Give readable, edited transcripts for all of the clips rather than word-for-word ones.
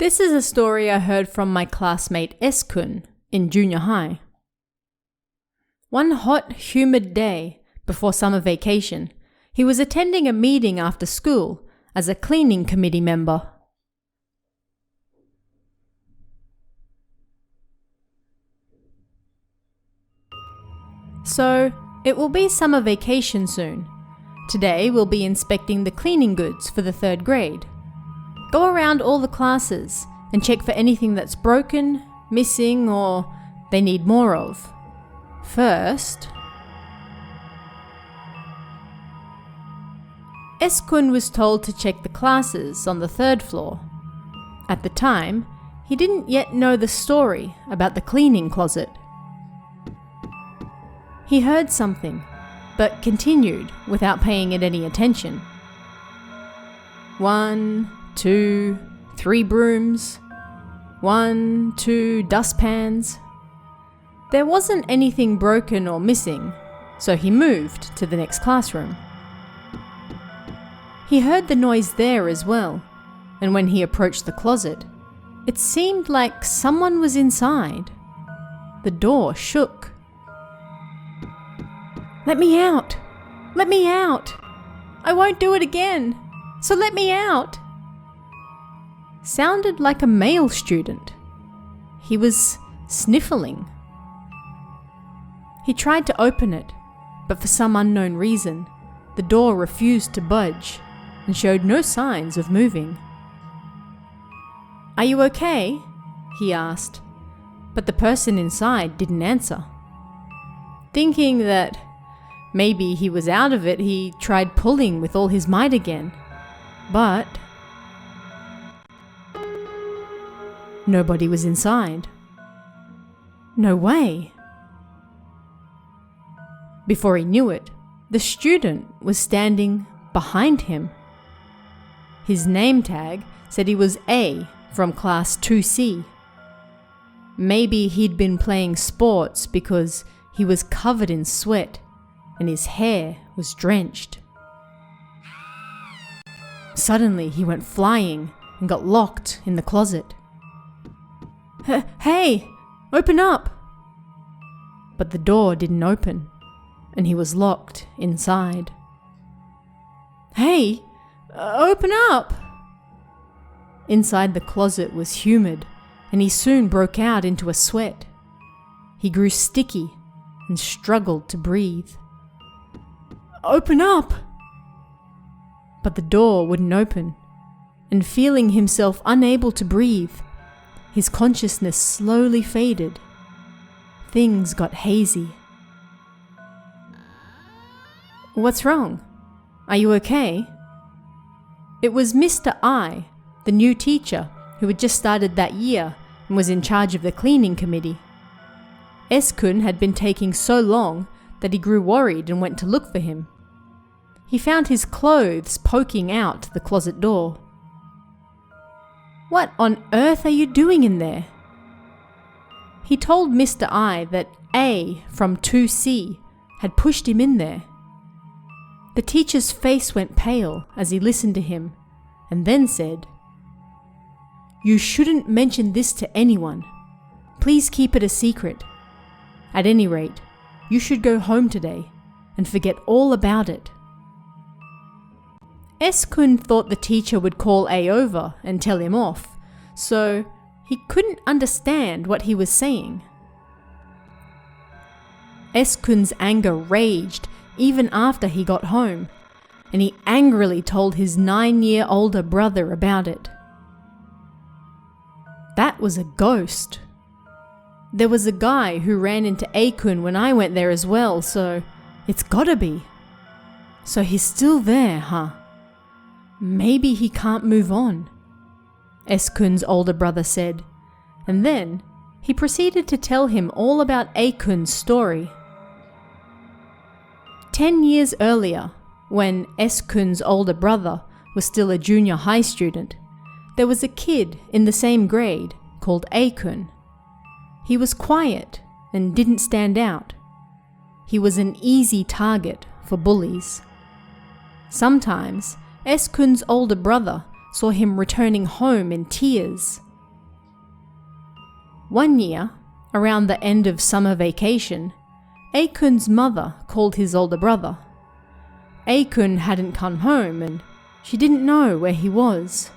This is a story I heard from my classmate A-kun in junior high. One hot, humid day before summer vacation, he was attending a meeting after school as a cleaning committee member. So, it will be summer vacation soon. Today we'll be inspecting the cleaning goods for the 3rd grade. Go around all the classes and check for anything that's broken, missing, or they need more of. First, A-kun was told to check the classes on the 3rd floor. At the time, he didn't yet know the story about the cleaning closet. He heard something, but continued without paying it any attention. 1, 2, 3 brooms. 1, 2 dustpans. There wasn't anything broken or missing, so he moved to the next classroom. He heard the noise there as well, and when he approached the closet, it seemed like someone was inside. The door shook. "Let me out! Let me out! I won't do it again, so let me out!" Sounded like a male student. He was sniffling. He tried to open it, but for some unknown reason, the door refused to budge and showed no signs of moving. "Are you okay?" he asked, but the person inside didn't answer. Thinking that maybe he was out of it, he tried pulling with all his might again, but nobody was inside. No way. Before he knew it, the student was standing behind him. His name tag said he was A from class 2C. Maybe he'd been playing sports because he was covered in sweat and his hair was drenched. Suddenly he went flying and got locked in the closet. "Hey, open up!" But the door didn't open, and he was locked inside. "Hey, open up!" Inside the closet was humid, and he soon broke out into a sweat. He grew sticky and struggled to breathe. "Open up!" But the door wouldn't open, and feeling himself unable to breathe, his consciousness slowly faded. Things got hazy. "What's wrong? Are you okay?" It was Mr. I, the new teacher who had just started that year and was in charge of the cleaning committee. A-kun had been taking so long that he grew worried and went to look for him. He found his clothes poking out the closet door. "What on earth are you doing in there?" He told Mr. I that A from 2C had pushed him in there. The teacher's face went pale as he listened to him, and then said, "You shouldn't mention this to anyone. Please keep it a secret. At any rate, you should go home today and forget all about it." A-kun thought the teacher would call A over and tell him off, so he couldn't understand what he was saying. A-kun's anger raged even after he got home, and he angrily told his 9-year older brother about it. That was a ghost. There was a guy who ran into A-kun when I went there as well, so it's gotta be. So he's still there, huh? Maybe he can't move on, A-kun's older brother said, and then he proceeded to tell him all about A-kun's story. 10 years earlier, when A-kun's older brother was still a junior high student, there was a kid in the same grade called A-kun. He was quiet and didn't stand out. He was an easy target for bullies. Sometimes A-kun's older brother saw him returning home in tears One year, around the end of summer vacation, A-kun's mother called his older brother. A-kun hadn't come home and she didn't know where he was.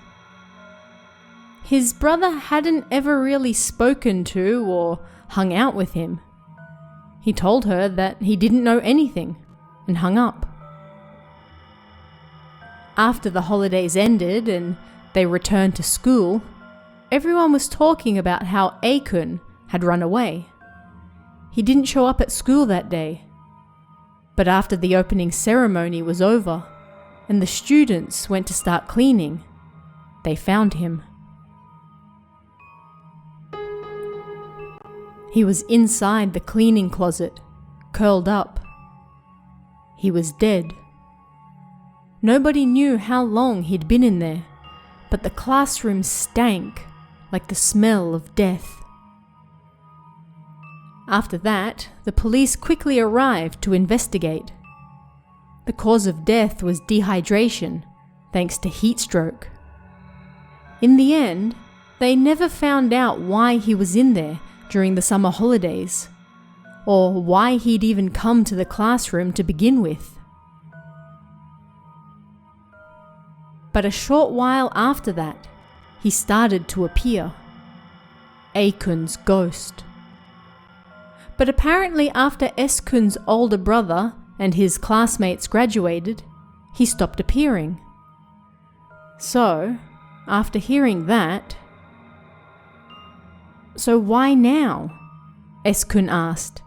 His brother hadn't ever really spoken to or hung out with him. He told her that he didn't know anything and hung up. After the holidays ended and they returned to school, everyone was talking about how A-kun had run away. He didn't show up at school that day. But after the opening ceremony was over and the students went to start cleaning, they found him. He was inside the cleaning closet, curled up. He was dead. Nobody knew how long he'd been in there, but the classroom stank like the smell of death. After that, the police quickly arrived to investigate. The cause of death was dehydration, thanks to heat stroke. In the end, they never found out why he was in there during the summer holidays, or why he'd even come to the classroom to begin with. But a short while after that, he started to appear. A-kun's ghost. But apparently after S-kun's older brother and his classmates graduated, he stopped appearing. So, after hearing that... "So why now?" S-kun asked,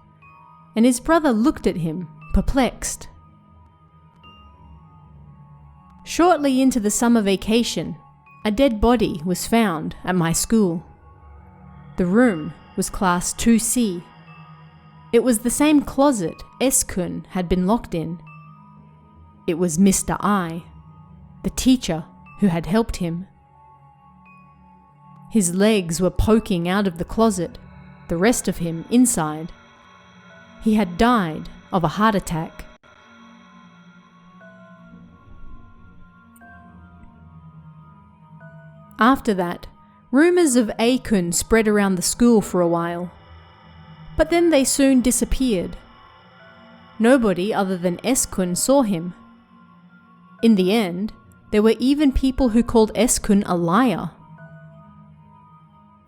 and his brother looked at him, perplexed. Shortly into the summer vacation, a dead body was found at my school. The room was Class 2C. It was the same closet S-kun had been locked in. It was Mr. I, the teacher who had helped him. His legs were poking out of the closet, the rest of him inside. He had died of a heart attack. After that, rumors of A-kun spread around the school for a while. But then they soon disappeared. Nobody other than S-kun saw him. In the end, there were even people who called S-kun a liar.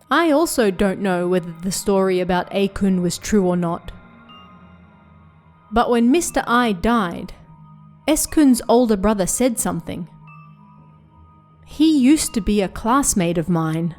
I also don't know whether the story about A-kun was true or not. But when Mr. I died, S-kun's older brother said something. "He used to be a classmate of mine."